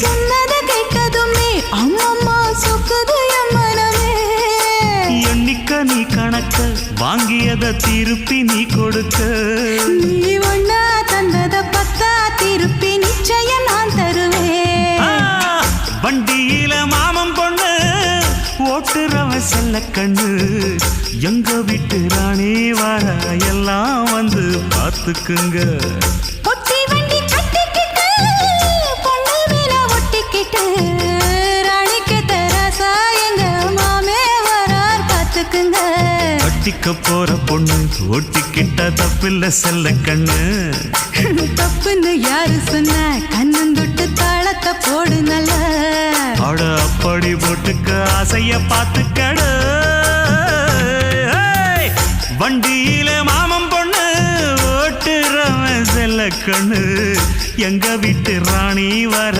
சொன்னத கேட்டதுமே அம்மம்மா சொக்குது என் மனமே. எண்ணிக்க நீ கணக்க வாங்கியத திருப்பி நீ கொடுக்க. நீ ஒன்னா தந்தத பத்தா திருப்பி நிச்சயம் நான் தருவேன். வண்டியில மாமன் பொண்ணு ஓட்டுறவன் செல்ல கண்ணு. எங்க வீட்டு ராணி வர எல்லாம் வந்து பார்த்துக்குங்க. ஒட்டி வண்டி கட்டிக்கிட்டு பொண்ணு மேல ஒட்டிக்கிட்டு ராணிக்கு தராசா எங்க மாமே வரார் பார்த்துக்குங்க. கட்டிக்க போற பொண்ணு ஒட்டிக்கிட்ட தப்பில்ல செல்ல கண்ணு. தப்புன்னு யாரு சொன்ன கண்ணந்தொட்டு தாளத்தை போடு நல்ல. அட அப்படி போட்டுக்க ஆசைய பார்த்துக்கடு. வண்டியில மாமன் பொண்ணு ஓட்டுறவன் செல்ல கண்ணு. எங்க வீட்டு ராணி